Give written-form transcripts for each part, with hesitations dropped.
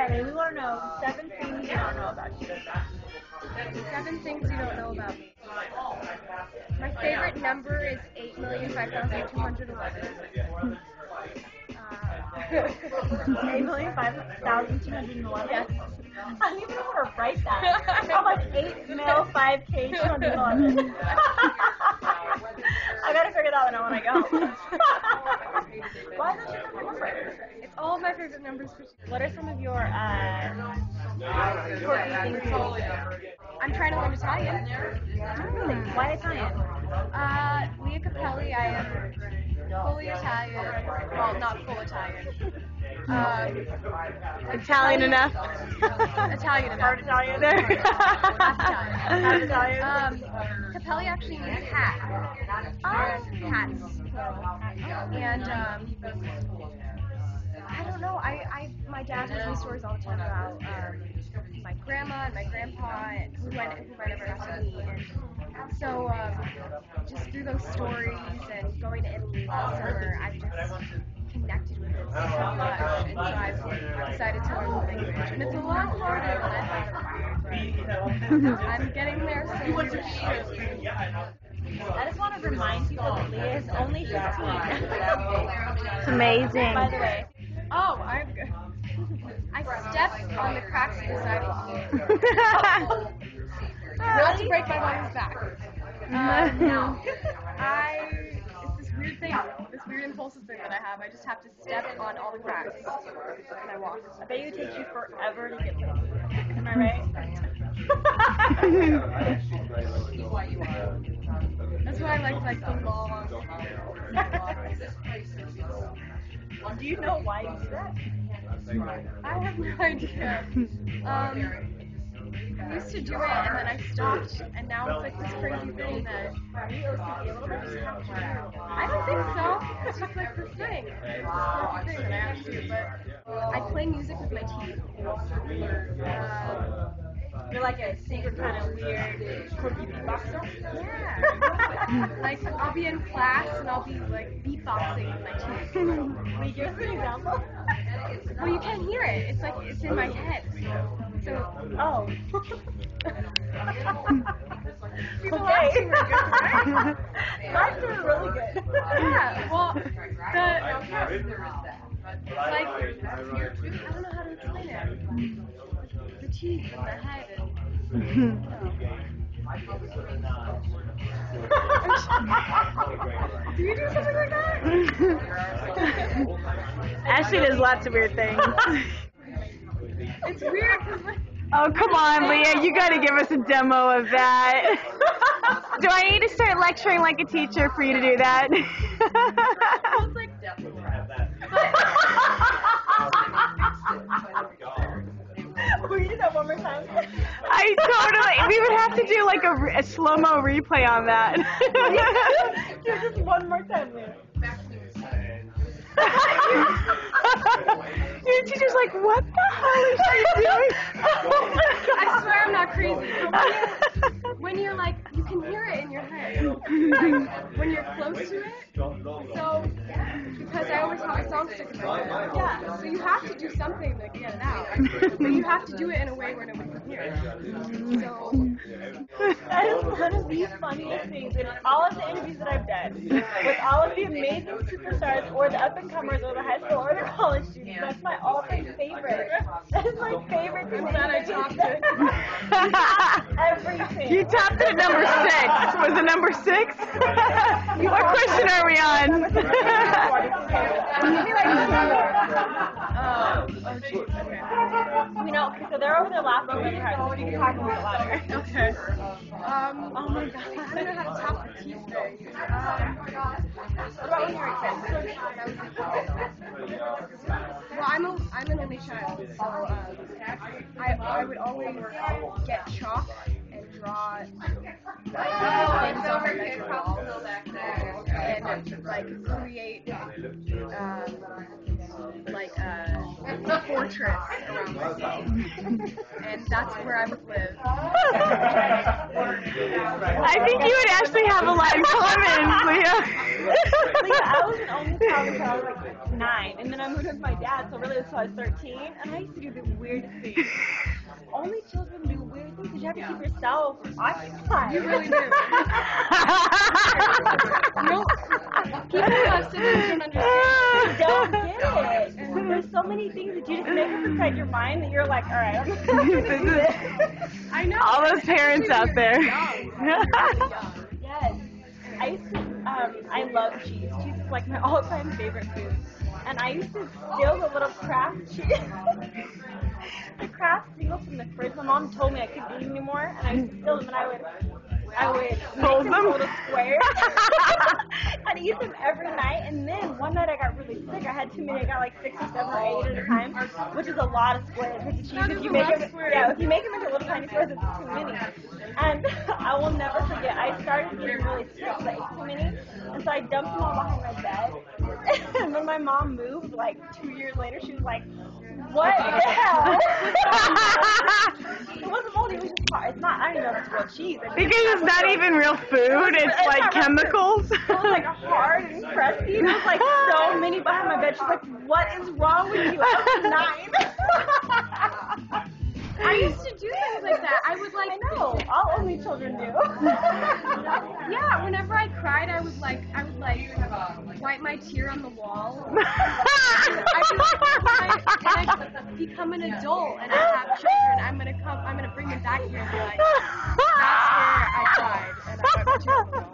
Riley, we want to know 7 things you don't know about you. 7 things you don't know about me. My favorite number is 8,005,211. 8,005,211? Yes. I don't even know how to write that. I'm like 8,005,211. I gotta figure that one out when I go. Why is that your favorite number? It's all of my favorite numbers. What are some of your quirky things you do? I'm trying to learn Italian. Really? Why Italian? Lea Cappelli, I am fully Italian. Well, not full Italian. Italian enough. Italian enough. Part Italian? Half Italian. Cappelli actually means hat. Hats. And I don't know. My dad tells me stories all the time about my grandma and my grandpa, who I never got to meet. And so just through those stories and going to Italy last summer, I've just connected with it so much. And so I've decided to learn the language. And it's a lot harder than I thought. I'm getting there slowly. I just want to remind people that Lea is only 15. It's amazing. By the way. Oh, I stepped on the cracks of the side of the not to break my mom's back. It's this weird thing, this weird impulsive thing that I have. I just have to step on all the cracks and I walk. I bet you it takes you forever to get through. Am I right? That's why I like the long. Do you know why you do that? I have no idea. I used to do it and then I stopped, and now it's like this crazy thing that I just have to do. I don't think so. It's just like this thing. It's this crazy thing that I have to do. But I play music with my teeth. You're like a secret kind of weird, quirky beatboxer? Yeah. Like, I'll be in class and I'll be like beatboxing with my teeth. Will you give us an example? Well, you can't hear it. It's like, it's in my head. So, oh. People Okay. watching are good, right? Mine's doing really good. Yeah, well, like, I don't know how to explain it. The teeth in the head and... Do you do something like that? Ashley does lots of weird things. It's weird because like... Oh, come on, Lea. You got to give us a demo of that. Do I need to start lecturing like a teacher for you to do that? It's like... Will you do that one more time? We would have to do like a slow-mo replay on that. Do it just one more time, Lea. Your teacher's like, what the hell is she doing? I swear I'm not crazy. When you're like, you can hear it in your head. Like, when you're close to it. So, because I always have a song stuck in my head. Yeah, so you have to do something to get it out. But you have to do it in a way where nobody can hear it. So... That is one of the funniest things in all of the interviews that I've done with all of the amazing superstars or the up-and-comers or the high school or the college students. That's my all-time favorite. That is my favorite thing that I topped it. Everything. You topped it at number 6. Was it number 6? What question are we on? You know, so they're over there laughing really hard, so you can talk a little louder. Okay. Oh my god, I don't know how to top the teeth thing. What about when you were a kid? Well, I'm an only child, so I would always get chalk and draw things on my bedroom wall and like create like a fortress around myself, and that's where I would live. I think you and Ashley have a lot in common, Lea. Lea, I was an only child until I was like 9, and then I moved with my dad, so really until I was 13, and I used to do the weirdest things. Only children do weird things because you have to keep yourself occupied. You really do. People who have siblings don't understand. Don't get it. And there's so many things that you just make up inside your mind that you're like, all right, I'm gonna do this. I know. All those parents out there. Yes. I used to, I love cheese. Cheese is like my all-time favorite food. And I used to steal the little Kraft cheese. The Kraft singles from the fridge. My mom told me I couldn't eat anymore, and I used to steal them, and I would Fold make them? little squares. I'd eat them every night, and then one night I got really sick. I had too many. I got like 6 or 7 or 8 at a time, which is a lot of squares with the cheese. If you make them into little tiny squares, it's too many. And I will never forget. I started getting really sick because I ate too many, and so I dumped them all behind my bed. And when my mom moved, like 2 years later, she was like, "What the hell?" It wasn't moldy. It was just hard. It's not. I don't even know if it's real cheese. Because it's not even real food, it's like chemicals. It was like hard and crusty. And it was like so many behind my bed. She's like, "What is wrong with you?" I was 9. I used to do things like that. I would like. I know. All only children do. Yeah. Whenever I cried, I would like wipe my tear on the wall. I become an adult and I have children. I'm gonna bring them back here and be like, that's where I cried and I wiped my tear on the wall.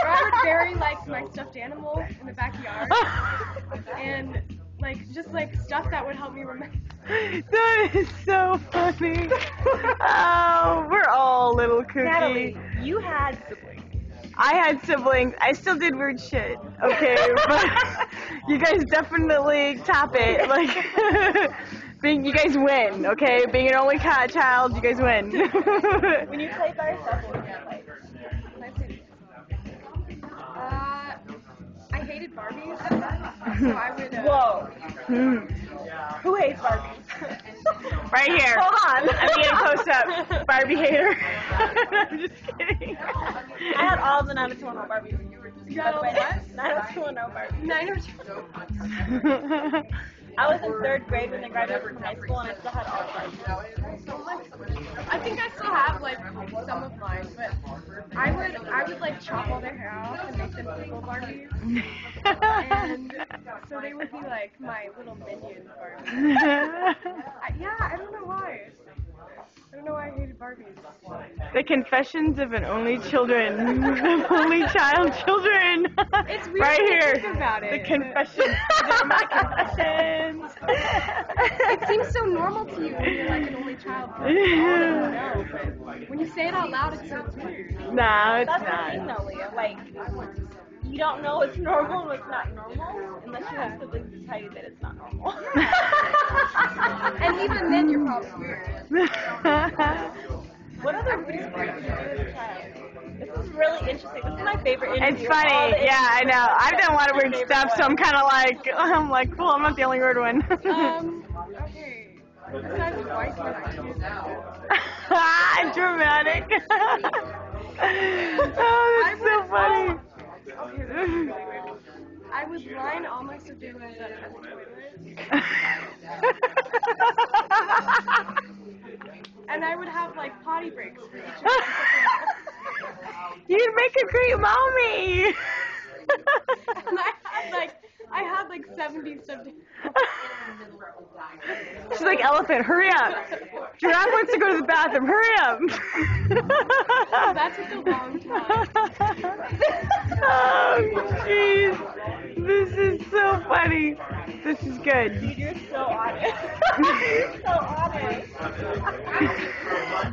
Or I would bury like my stuffed animal in the backyard and just stuff that would help me remember. That is so funny. Oh, we're all a little kooky. Natalie, you had siblings. I had siblings. I still did weird shit. Okay, but you guys definitely top it. Like, you guys win. Okay, being an only child, you guys win. When you played by yourself, what would you play? I hated Barbies, so I would. Whoa. Who hates Barbies? Right here. Hold on. I'm getting close up. Barbie hater. I'm just kidding. I had all of the 90210 Barbies. You got all what? 90210 Barbies. I was in 3rd grade when they graduated from high school, and I still had all of them. I think I still have some of mine, but I would like chop all their hair off and make them people Barbies, and so they would be like my little minion Barbies. I don't know why. I don't know why I hated Barbies. The confessions of an only children. Only child children. It's weird right to here. think about it. The confessions. They're my confessions. It seems so normal to you when you're like an only child. No, but when you say it out loud, it's so weird. No, it's That's not. the thing, though, Leah. Like, you don't know what's normal and what's not normal unless you have siblings to tell you that it's not normal. And even then, you're probably weird. What other weird things did you do as a child? This is really interesting. This is my favorite interview. It's funny. Yeah, I know. I've done a lot of weird stuff, so I'm kind of like, cool, I'm not the only weird one. Okay. Besides white Dramatic. Oh, that's so funny. I would line all my stuffed animals up in the toilet. And I would have like potty breaks for each of them. You'd make a great mommy. And I had like 70 stuffed animals. She's like, elephant, hurry up. Giraffe wants to go to the bathroom, hurry up. That took a long time. Oh, jeez. This is so funny. This is good. Dude, you're so honest. You're so honest.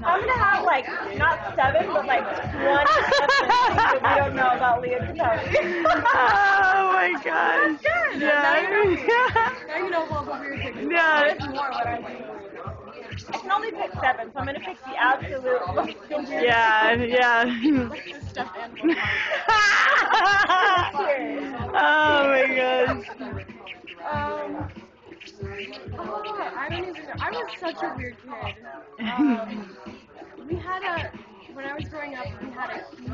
I'm gonna have like, not 7, but like 20 things that we don't know about Lea to tell me. Oh my gosh. Good. Yeah. Now you know all the weird things. Yeah. There's more what I do. I can only pick 7, so I'm gonna pick the absolute. Yeah. Stuffed animals. Oh my gosh. I don't even know. I was such a weird kid. We had when I was growing up, we had a huge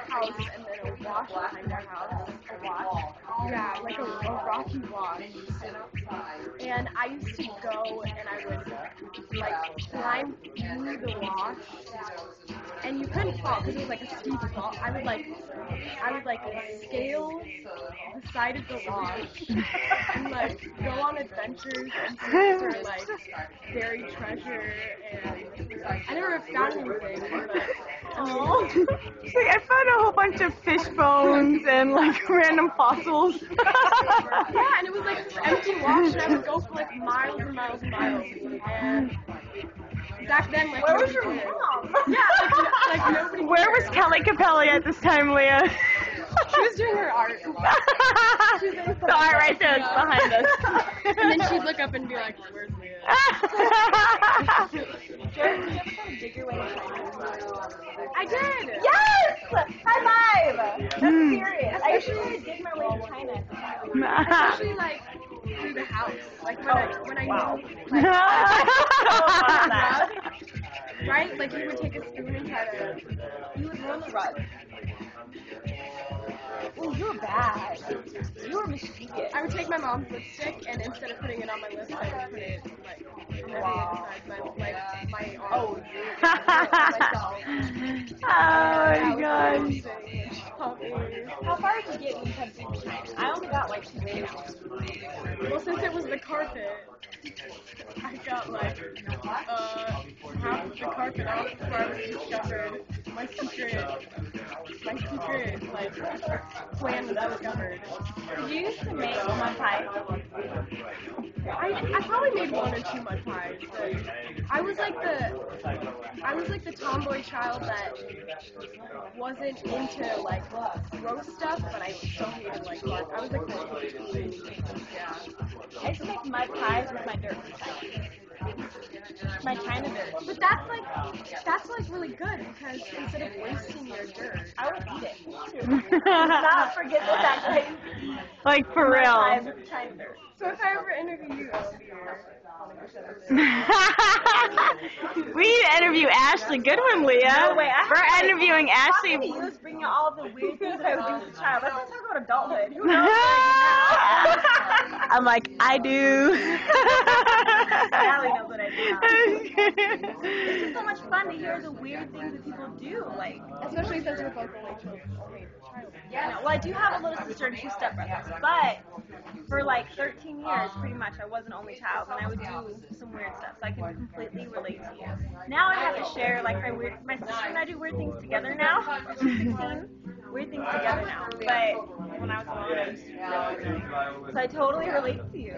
house and then a wash behind our house. A wash? Yeah, like a rocky wash. And I used to go and I would like climb through the wash, and you couldn't fall because it was like a steep fall. I would like scale the side of the wash and like go on adventures and search for like buried treasure, and I never found anything, but She's like, I found a whole bunch of fish bones and like random fossils. yeah, and it was like this empty wash, and I would go for like miles and miles and miles, and back then, like, where was your mom? Yeah, like nobody. Where was Kelly Cappelli at this time, Leah? She was doing her art. The art right there, it's behind us. And then she'd look up and be like, "Where's Leah?" Jordan, did you ever try to dig your way to China? I did. Yes! High five! That's serious. I used to dig my way to China as a child. Especially like through the house, like when I knew, like, right? Like you would take a spoon and try to. You would ruin the rug. Oh, you were bad. You were mischievous. I would take my mom's lipstick and instead of putting it on my lips, I would put it like on the inside my arm. Oh, Oh my god. how far did you get when you had to? I only got like 2 days. Well, since it was the carpet, I got like half of the carpet off before I was discovered. My secret like plan was discovered. Did you used to make mud pies? I probably made 1 or 2 mud pies, but I was like the tomboy child that wasn't into like gross stuff, but I still hated like art. I was like yeah. I used to make mud pies with my dirt. My China dirt. But that's like really good because instead of wasting your dirt, I would eat it too. Not forget the fact that I Like for mud real. pies with China dirt. so if I ever interview you, I'll be your We need to interview Ashley. Good one, Leah. No way. We're interviewing Ashley. You was bringing all the weird things that I would do as a child. Let's not talk about adulthood. Who knows what I I'm like, I do. do now? Allie knows what I do now. It's just so much fun to hear the weird things that people do. Like, especially since we're both only child. yeah, no, well, I do have a little sister and 2 stepbrothers, but for like 13 years, pretty much, I was an only child, and I would do some weird stuff, so I can completely relate to you. Now I have to share, like, my sister and I do weird things together now. She's 16, weird things together now, but when I was alone, I used to do really. So I totally relate to you.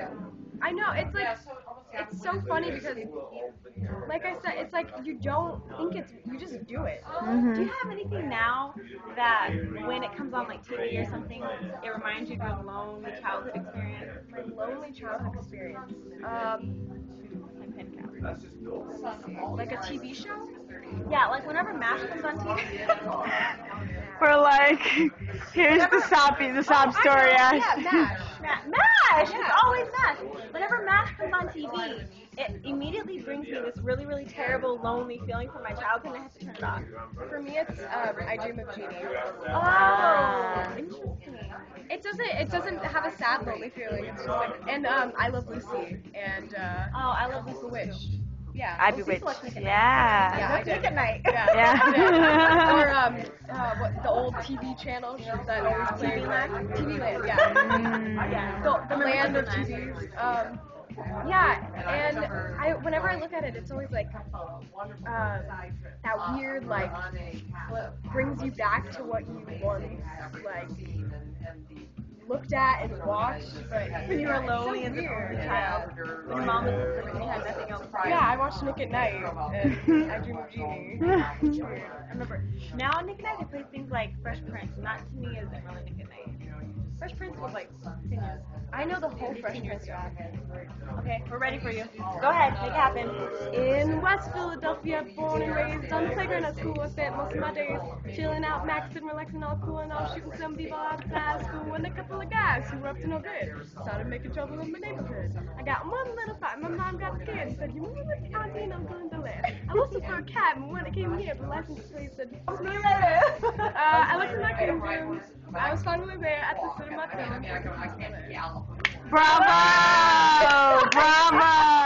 I know, it's like, it's so funny because, like I said, it's like you don't think you just do it. Do you have anything now that when it comes on like TV or something, it reminds you of your lonely childhood experience? My lonely childhood experience. Like pen count. Like a TV show? Yeah, like whenever MASH comes on TV. We're like, here's the sob story, Ash. Yeah, MASH. MASH! It's always MASH. Whenever MASH comes on TV, it immediately brings me this really, really terrible, lonely feeling from my childhood, and I have to turn it off. For me, it's I Dream of Jeannie. Oh, interesting. It doesn't have a sad, lonely feeling. It's just like, and I Love Lucy and Oh, I love Lucy Bewitched. Yeah. I Lucy bewitched. Select Nick at Night. Yeah. Yeah, I Let's did. Nick at Night. Yeah. Yeah. Or what the old TV channel that always played TV Land. Yeah. Yeah. The land of TVs. Yeah, and whenever I look at it, it's always like that weird like brings you back to what you once like looked at and watched. But When you were lonely so as an weird. only child, when your mom was asleep and you had nothing else to do. Yeah, I watched Nick at Night and I Dream of Jeannie. I remember. Now Nick at Night they play things like Fresh Prince. Not to me isn't really Nick at Night. Fresh Prince was like 10 years. I know the whole Fresh Prince rap. Okay, we're ready for you. Go ahead, make it happen. In West Philadelphia, born and raised on the playground at school, I spent most of my days chilling out, maxing, relaxing, all cool and all, shooting some people outside of school. And a couple of guys who were up to no good started making trouble in my neighborhood. I got one little fight. My mom got scared and said, "You remember the auntie and uncle in the land?" I listened for a cab, and when it came here, the license plate said, "See you later." I looked in my green room. I was finally there at the cinema film. Bravo! Bravo!